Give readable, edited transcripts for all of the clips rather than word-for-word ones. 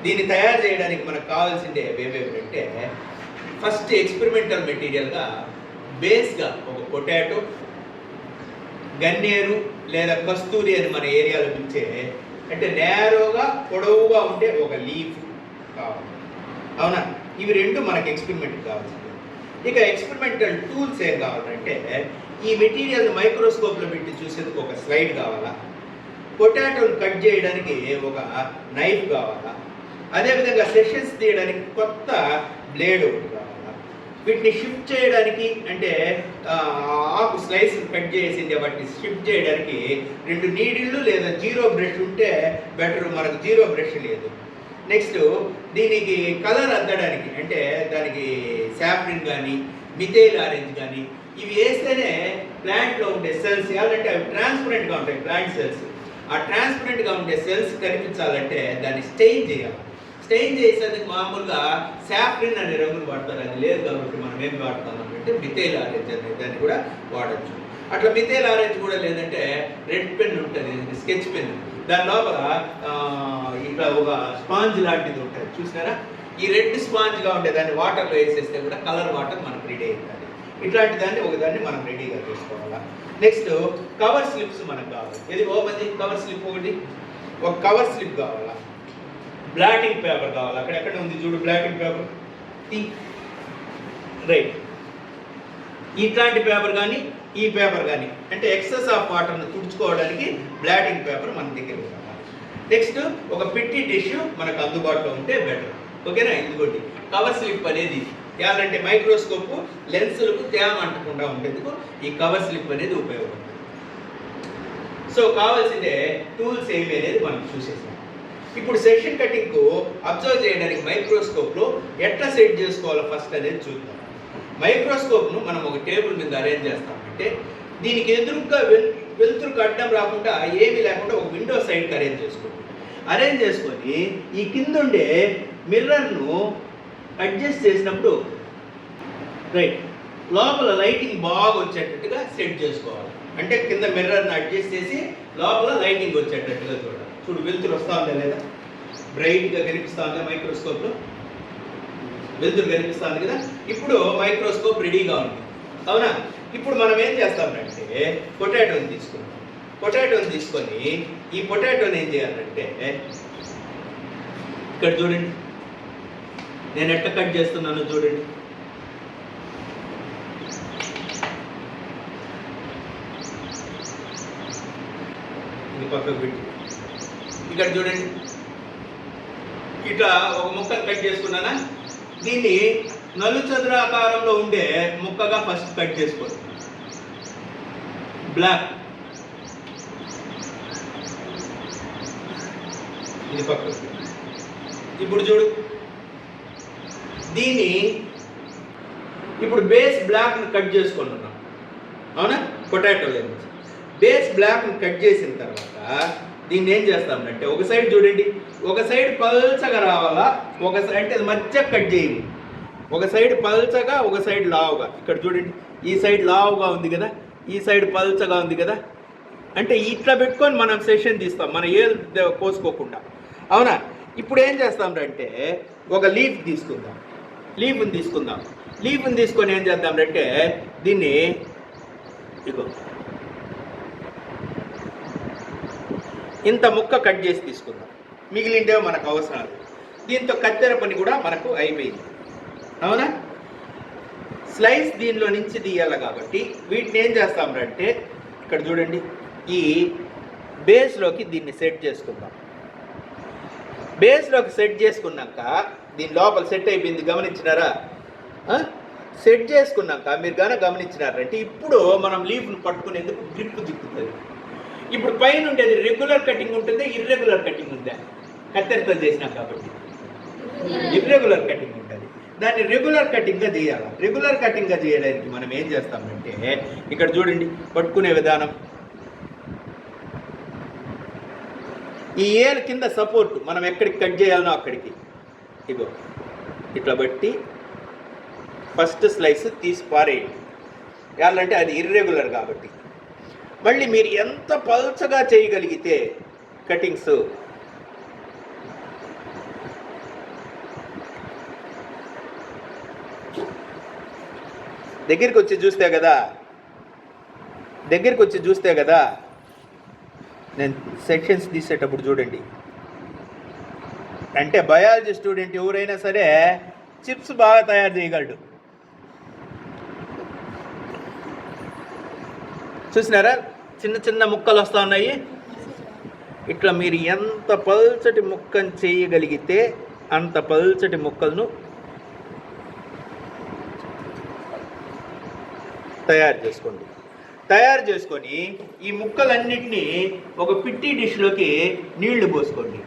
దీన్ని తయారు చేయడానికి మనకు కావాల్సిందే ఏమేమిటంటే ఫస్ట్ ఎక్స్పెరిమెంటల్ మెటీరియల్గా బేస్గా ఒక పొటాటో, గన్నేరు లేదా కస్తూరి అని మన ఏరియాలో పిలిచే అంటే నేరోగా పొడవుగా ఉండే ఒక లీఫ్ కావాలి. అవునా? ఇవి రెండు మనకి ఎక్స్పెరిమెంట్ కావాల్సింది. ఇక ఎక్స్పెరిమెంటల్ టూల్స్ ఏం కావాలంటే ఈ మెటీరియల్ని మైక్రోస్కోప్లో పెట్టి చూసేందుకు ఒక స్లైడ్ కావాలా, పొటాటోని కట్ చేయడానికి ఒక నైఫ్ కావాలా, అదేవిధంగా సెషన్స్ తీయడానికి కొత్త బ్లేడ్ ఒకటి కావాలా, వీటిని షిఫ్ట్ చేయడానికి అంటే ఆకు స్లైస్ కట్ చేసింది వాటిని షిఫ్ట్ చేయడానికి 2 నీడిళ్ళు లేదా 0 బ్రష్ ఉంటే బెటర్, మనకు 0 బ్రష్ లేదు. నెక్స్ట్ దీనికి కలర్ అద్దడానికి అంటే దానికి సాఫ్రిన్ కానీ మిథైల్ ఆరెంజ్ కానీ ఇవి వేస్తేనే ప్లాంట్లో ఉండే సెల్స్ అంటే అవి ట్రాన్స్పరెంట్గా ఉంటాయి. ప్లాంట్ సెల్స్ ఆ ట్రాన్స్పరెంట్గా ఉండే సెల్స్ కనిపించాలంటే దాన్ని స్టెయిన్ చేయాలి. స్టెయిన్ చేసేందుకు మామూలుగా సాఫ్రిన్ అనే రంగులు వాడతారు, అది లేదు కాబట్టి మనం ఏం వాడతాం అంటే మిథైల్ ఆరెంజ్ అనే దాన్ని కూడా వాడచ్చు. అట్లా మిథైల్ ఆరెంజ్ కూడా లేదంటే రెడ్ పెన్ ఉంటుంది, స్కెచ్ పెన్, దాని లోపల ఇట్లా ఒక స్పాంజ్ లాంటిది ఉంటుంది చూసారా, ఈ రెడ్ స్పాంజ్గా ఉంటే దాన్ని వాటర్లో వేసేస్తే కూడా కలర్ వాటర్ మనకు రెడీ అవుతుంది. ఇట్లాంటి దాన్ని ఒకదాన్ని మనం రెడీగా చేసుకోవాలా. నెక్స్ట్ కవర్ స్లిప్స్ మనకు కావాలి. ఇది ఓపెన్ కవర్ స్లిప్ ఒకటి, ఒక కవర్ స్లిప్ కావాలా, బ్లాటింగ్ పేపర్ కావాలి. అక్కడెక్కడ ఉంది చూడు బ్లాటింగ్ పేపర్, రైట్. ఇట్లాంటి పేపర్ కానీ ఈ పేపర్ కానీ అంటే ఎక్సెస్ ఆఫ్ వాటర్ను తుడుచుకోవడానికి బ్లాటింగ్ పేపర్ మన దగ్గర కావాలి. నెక్స్ట్ ఒక పిట్టి టిష్యూ మనకు అందుబాటులో ఉంటే బెటర్. ఓకేనా? ఇదిగోండి కవర్ స్లిప్ అనేది ఎలాంటి మైక్రోస్కోప్ లెన్సులకు తేమ అంటకుండా ఉండేందుకు ఈ కవర్ స్లిప్ అనేది ఉపయోగపడుతుంది. సో కావాల్సిందే టూల్స్ ఏమి అనేది మనం చూసేసాం. ఇప్పుడు సెక్షన్ కటింగ్కు అబ్జర్వ్ చేయడానికి మైక్రోస్కోప్లో ఎట్లా సెట్ చేసుకోవాలో ఫస్ట్ అనేది చూద్దాం. మైక్రోస్కోప్ను మనం ఒక టేబుల్ మీద అరేంజ్ చేస్తామంటే దీనికి ఎదురుగా వెలుతురుకు అడ్డం రాకుండా ఏమీ లేకుండా ఒక విండో సైడ్కి అరేంజ్ చేసుకోండి. అరేంజ్ చేసుకొని ఈ కింద ఉండే మిర్రర్ను అడ్జస్ట్ చేసినప్పుడు రైట్ లోపల లైటింగ్ బాగా వచ్చేటట్టుగా సెట్ చేసుకోవాలి. అంటే కింద మిర్రర్ని అడ్జస్ట్ చేసి లోపల లైటింగ్ వచ్చేటట్టుగా చూడాలి. చూడు వెలుతురు వస్తూ ఉందా లేదా, బ్రైట్గా కనిపిస్తూ ఉందా మైక్రోస్కోప్లో, వెలుతురు కనిపిస్తుంది కదా. ఇప్పుడు మైక్రోస్కోప్ రెడీగా ఉంది. అవునా? ఇప్పుడు మనం ఏం చేస్తామంటే పొటాటోని తీసుకుంటాం. పొటాటోని తీసుకొని ఈ పొటాటోని ఏం చేయాలంటే ఇక్కడ చూడండి, నేను ఎట్లా కట్ చేస్తున్నానో చూడండి. ఇది పక్కకు పెట్టి ఇక్కడ చూడండి, ఇట్లా ఒక ముక్క కట్ చేసుకున్నానా. దీన్ని నలుచంద్రాకారంలో ఉండే ముక్కగా ఫస్ట్ కట్ చేసుకోండి. బ్లాక్ ఇది పక్కకు. ఇప్పుడు చూడు దీన్ని ఇప్పుడు బేస్ బ్లాక్ని కట్ చేసుకుంటున్నాం. అవునా? పొటాటో నుంచి బేస్ బ్లాక్ని కట్ చేసిన తర్వాత దీన్ని ఏం చేస్తామంటే ఒక సైడ్ చూడండి, ఒక సైడ్ పల్చగా రావాలా, ఒక సైడ్ అంటే మధ్య కట్ చేయండి. ఒక సైడ్ పల్చగా ఒక సైడ్ లావుగా. ఇక్కడ చూడండి ఈ సైడ్ లావుగా ఉంది కదా, ఈ సైడ్ పల్చగా ఉంది కదా. అంటే ఇట్లా పెట్టుకొని మనం సెషన్ తీస్తాం, మన ఏలు కోసుకోకుండా. అవునా? ఇప్పుడు ఏం చేస్తామంటే ఒక లీఫ్ తీసుకుందాం. లీఫ్ని తీసుకొని ఏం చేద్దామంటే దీన్ని ఇగో ఇంత ముక్క కట్ చేసి తీసుకుందాం. మిగిలిండేవి మనకు అవసరాలు. దీంతో కత్తెర పని కూడా మనకు అయిపోయింది. అవునా? స్లైస్ దీనిలో నుంచి తీయాలి కాబట్టి వీటిని ఏం చేస్తామంటే ఇక్కడ చూడండి ఈ బేస్లోకి దీన్ని సెట్ చేసుకుందాం. బేస్లోకి సెట్ చేసుకున్నాక దీని లోపల సెట్ అయిపోయింది, గమనించినారా? సెట్ చేసుకున్నాక మీరు కానీ గమనించినారంటే ఇప్పుడు మనం లీఫ్ను పట్టుకునేందుకు గ్రిప్ దిక్కుతుంది. ఇప్పుడు పైన ఉండేది రెగ్యులర్ కటింగ్ ఉంటుంది, ఇర్రెగ్యులర్ కటింగ్ ఉందా? కత్తెరతో చేసినాం కాబట్టి ఇర్రెగ్యులర్ కటింగ్ ఉంటుంది. దాన్ని రెగ్యులర్ కటింగ్గా చేయాలి. రెగ్యులర్ కటింగ్గా చేయడానికి మనం ఏం చేస్తామంటే ఇక్కడ చూడండి పట్టుకునే విధానం. ఈ ఏర్ కింద సపోర్ట్ మనం ఎక్కడికి కట్ చేయాలనో అక్కడికి ఇగో ఇట్లా బట్టి ఫస్ట్ స్లైస్ తీసి పారేయండి. ఎలాంటే అది ఇర్రెగ్యులర్ కాబట్టి. మళ్ళీ మీరు ఎంత పల్చగా చేయగలిగితే కటింగ్స్ దగ్గరికి వచ్చి చూస్తే కదా నేను సెక్షన్స్ తీసేటప్పుడు చూడండి. అంటే బయాలజీ స్టూడెంట్ ఎవరైనా సరే చిప్స్ బాగా తయారు చేయగలడు. చూసినారా, చిన్న చిన్న ముక్కలు వస్తూ ఉన్నాయి. ఇట్లా మీరు ఎంత పల్చటి ముక్కను చేయగలిగితే అంత పల్చటి ముక్కలను తయారు చేసుకొని ఈ ముక్కలన్నిటినీ ఒక పిట్టి డిష్లోకి నీళ్లు పోసుకోండి.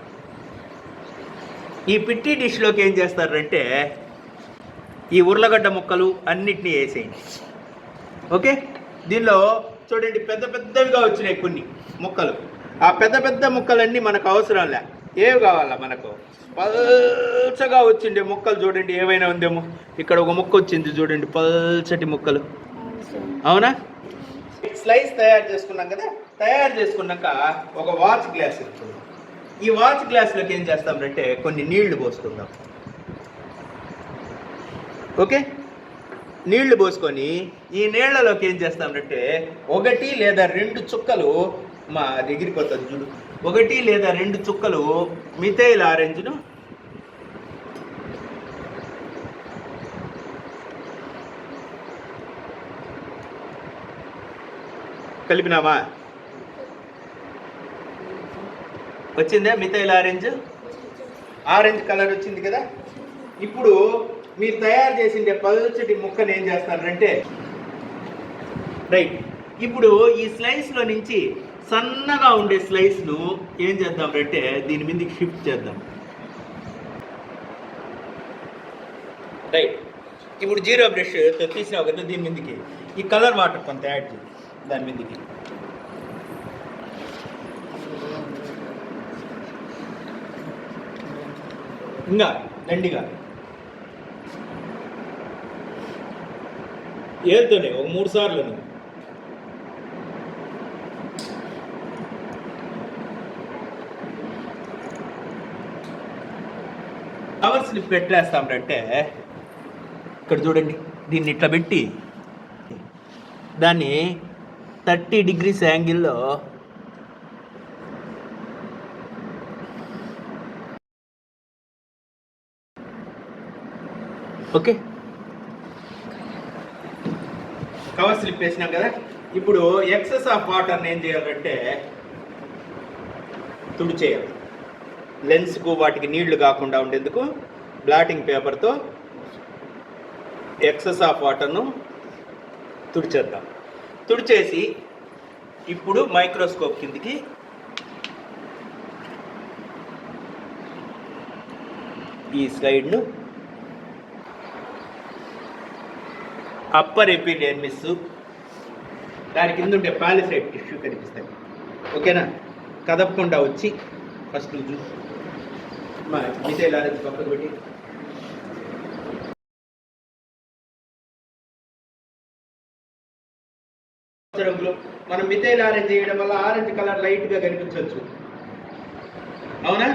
ఈ పిట్టి డిష్లోకి ఏం చేస్తారంటే ఈ ఉర్లగడ్డ ముక్కలు అన్నిటినీ వేసేయండి. ఓకే, దీనిలో చూడండి పెద్ద పెద్దవిగా వచ్చినాయి కొన్ని ముక్కలు. ఆ పెద్ద పెద్ద ముక్కలన్నీ మనకు అవసరం లే. ఏవి కావాలా మనకు? పల్చగా వచ్చిండే ముక్కలు చూడండి, ఏమైనా ఉందేమో. ఇక్కడ ఒక ముక్క వచ్చింది చూడండి, పల్చటి ముక్కలు. అవునా? స్లైస్ తయారు చేసుకున్నాం కదా. తయారు చేసుకున్నాక ఒక వాచ్ గ్లాస్ ఇస్తుంది. ఈ వాచ్ గ్లాస్లోకి ఏం చేస్తామంటే కొన్ని నీళ్లు పోసుకుందాం. ఓకే, నీళ్లు పోసుకొని ఈ నీళ్లలోకి ఏం చేస్తామంటే 1 లేదా 2 చుక్కలు, మా దగ్గరికి వస్తుంది చూడు, 1 లేదా 2 చుక్కలు మిథైల్ ఆరెంజ్ను కలిపినామా? వచ్చిందా మిథైల్ ఆరెంజ్ కలర్ వచ్చింది కదా. ఇప్పుడు మీరు తయారు చేసిండే పల్చటి ముక్కను ఏం చేస్తారంటే రైట్, ఇప్పుడు ఈ స్లైస్లో నుంచి సన్నగా ఉండే స్లైస్ను ఏం చేద్దామంటే దీని మీదకి షిఫ్ట్ చేద్దాం. రైట్, ఇప్పుడు జీరో బ్రష్ తీసినావు కదా, దీని మీదకి ఈ కలర్ వాటర్ కొంత యాడ్ చేయి. దాని మీదకి ఇంకా దండిగా ఏతోనే ఒక 3 సార్లు కవర్ స్లిప్ పెట్టేస్తామంటే ఇక్కడ చూడండి, దీన్ని ఇట్లా పెట్టి దాన్ని 30 degrees యాంగిల్లో ఓకే కవర్ స్లిప్ వేసినాం కదా. ఇప్పుడు ఎక్సెస్ ఆఫ్ వాటర్ని ఏం చేయాలంటే తుడిచేయాలి. లెన్స్కు వాటికి నీళ్లు కాకుండా ఉండేందుకు బ్లాటింగ్ పేపర్తో ఎక్సెస్ ఆఫ్ వాటర్ను తుడిచేద్దాం. తుడిచేసి ఇప్పుడు మైక్రోస్కోప్ కిందికి ఈ స్లైడ్ను అప్పర్ ఎపిడెర్మిస్, దాని కింద ఉండే పాలిసైడ్ టిష్యూ కనిపిస్తాయి. ఓకేనా? కదపకుండా వచ్చి ఫస్ట్ చూసి మిథైల్ ఆరెంజ్ పక్కకు పెట్టి మనం మిథైల్ ఆరెంజ్ చేయడం వల్ల ఆరెంజ్ కలర్ లైట్గా కనిపించవచ్చు. అవునా?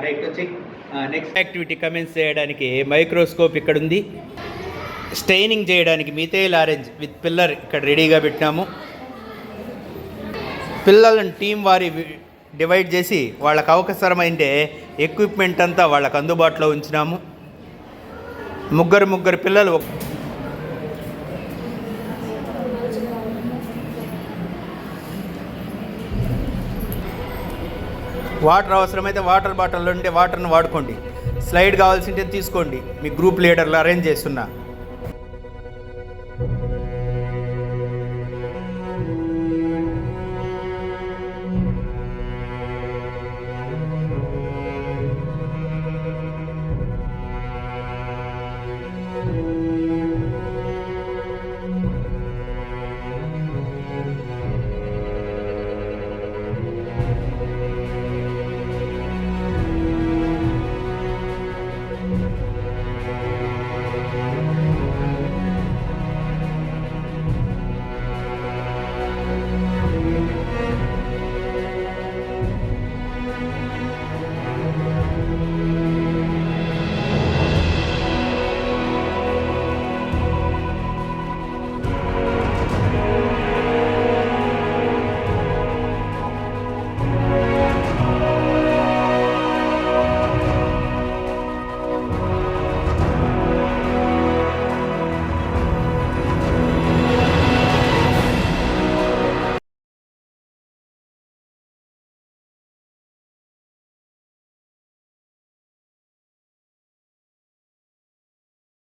రైట్, వచ్చి నెక్స్ట్ యాక్టివిటీ కమెంట్స్ చేయడానికి మైక్రోస్కోప్ ఇక్కడ ఉంది. స్టెయినింగ్ చేయడానికి మిథైల్ ఆరెంజ్ విత్ పిల్లర్ ఇక్కడ రెడీగా పెట్టినాము. పిల్లలను టీం వారి డివైడ్ చేసి వాళ్ళకు అవసరమైందే ఎక్విప్మెంట్ అంతా వాళ్ళకు అందుబాటులో ఉంచినాము. ముగ్గురు పిల్లలు వాటర్ అవసరమైతే వాటర్ బాటిల్లో ఉండే వాటర్ను వాడుకోండి. స్లైడ్ కావాల్సింటే తీసుకోండి. మీ గ్రూప్ లీడర్లు అరేంజ్ చేస్తున్నా.